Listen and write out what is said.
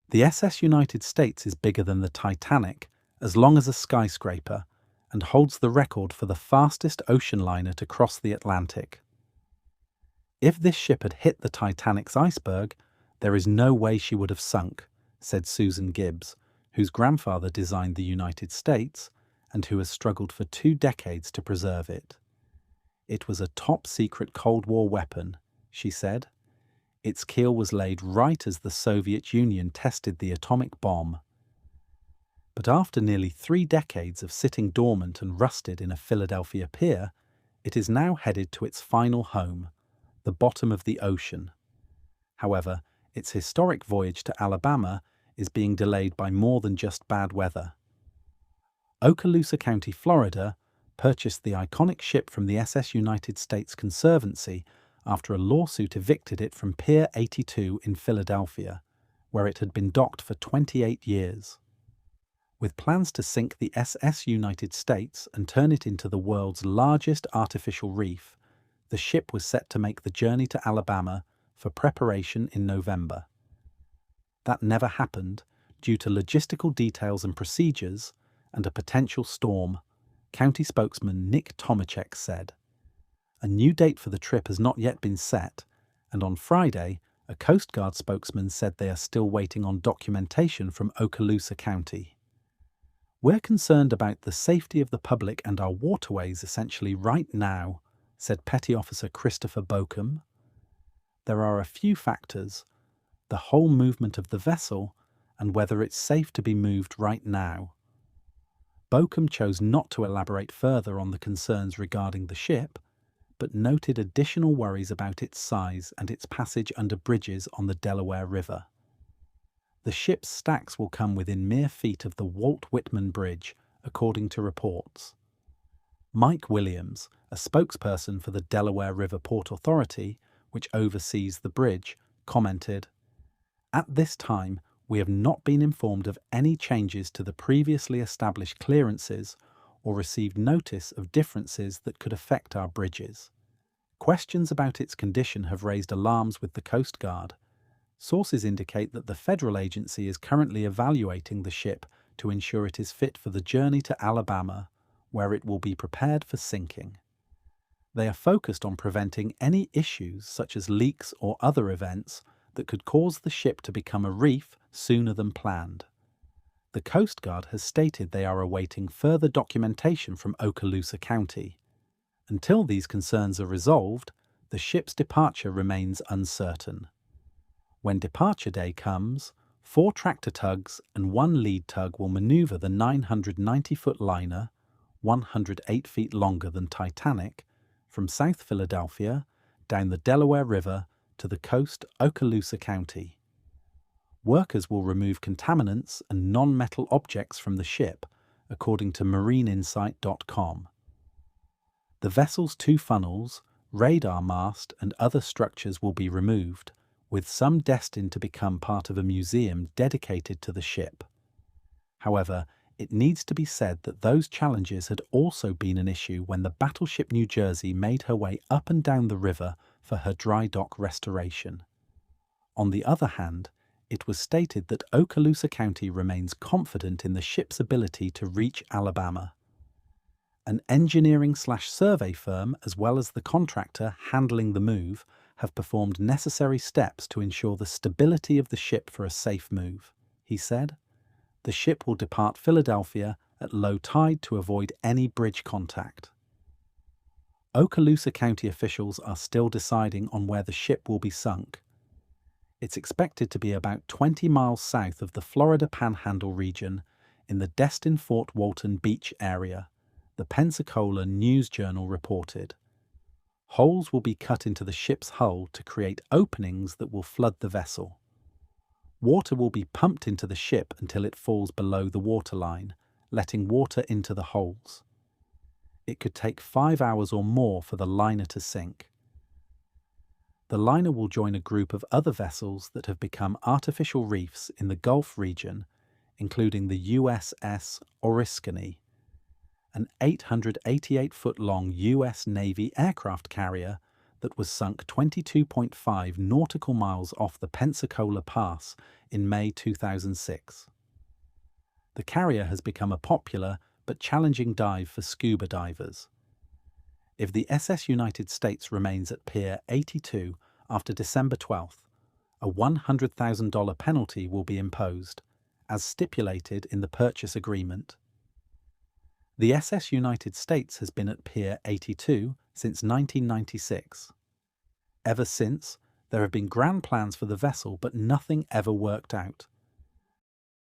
The SS United States is bigger than the Titanic, as long as a skyscraper, and holds the record for the fastest ocean liner to cross the Atlantic. If this ship had hit the Titanic's iceberg, there is no way she would have sunk, said Susan Gibbs, whose grandfather designed the United States and who has struggled for 2 decades to preserve it. It was a top-secret Cold War weapon, she said. Its keel was laid right as the Soviet Union tested the atomic bomb. But after nearly 3 decades of sitting dormant and rusted in a Philadelphia pier, it is now headed to its final home, the bottom of the ocean. However, its historic voyage to Alabama is being delayed by more than just bad weather. Okaloosa County, Florida, purchased the iconic ship from the SS United States Conservancy after a lawsuit evicted it from Pier 82 in Philadelphia, where it had been docked for 28 years. With plans to sink the SS United States and turn it into the world's largest artificial reef, the ship was set to make the journey to Alabama for preparation in November. That never happened due to logistical details and procedures and a potential storm, County spokesman Nick Tomachek said. A new date for the trip has not yet been set, and on Friday, a Coast Guard spokesman said they are still waiting on documentation from Okaloosa County. We're concerned about the safety of the public and our waterways essentially right now, said Petty Officer Christopher Bokum. There are a few factors, the whole movement of the vessel and whether it's safe to be moved right now. Bokum chose not to elaborate further on the concerns regarding the ship, but noted additional worries about its size and its passage under bridges on the Delaware River. The ship's stacks will come within mere feet of the Walt Whitman Bridge, according to reports. Mike Williams, a spokesperson for the Delaware River Port Authority, which oversees the bridge, commented, "At this time, we have not been informed of any changes to the previously established clearances or received notice of differences that could affect our bridges. Questions about its condition have raised alarms with the Coast Guard. Sources indicate that the federal agency is currently evaluating the ship to ensure it is fit for the journey to Alabama, where it will be prepared for sinking. They are focused on preventing any issues such as leaks or other events that could cause the ship to become a reef sooner than planned. The Coast Guard has stated they are awaiting further documentation from Okaloosa County. Until these concerns are resolved, the ship's departure remains uncertain. When departure day comes, 4 tractor tugs and 1 lead tug will maneuver the 990-foot liner, 108 feet longer than Titanic, from South Philadelphia down the Delaware River to the coast Okaloosa County. Workers will remove contaminants and non-metal objects from the ship, according to marineinsight.com. The vessel's 2 funnels, radar mast and other structures will be removed, with some destined to become part of a museum dedicated to the ship. However, it needs to be said that those challenges had also been an issue when the battleship New Jersey made her way up and down the river for her dry dock restoration. On the other hand, it was stated that Okaloosa County remains confident in the ship's ability to reach Alabama. An engineering/survey firm, as well as the contractor handling the move, have performed necessary steps to ensure the stability of the ship for a safe move, he said. The ship will depart Philadelphia at low tide to avoid any bridge contact. Okaloosa County officials are still deciding on where the ship will be sunk. It's expected to be about 20 miles south of the Florida Panhandle region in the Destin-Fort Walton Beach area, the Pensacola News-Journal reported. Holes will be cut into the ship's hull to create openings that will flood the vessel. Water will be pumped into the ship until it falls below the waterline, letting water into the holes. It could take 5 hours or more for the liner to sink. The liner will join a group of other vessels that have become artificial reefs in the Gulf region, including the USS Oriskany, an 888-foot-long U.S. Navy aircraft carrier that was sunk 22.5 nautical miles off the Pensacola Pass in May 2006. The carrier has become a popular but challenging dive for scuba divers. If the SS United States remains at Pier 82 after December 12th, a $100,000 penalty will be imposed, as stipulated in the purchase agreement. The SS United States has been at Pier 82 since 1996. Ever since, there have been grand plans for the vessel, but nothing ever worked out.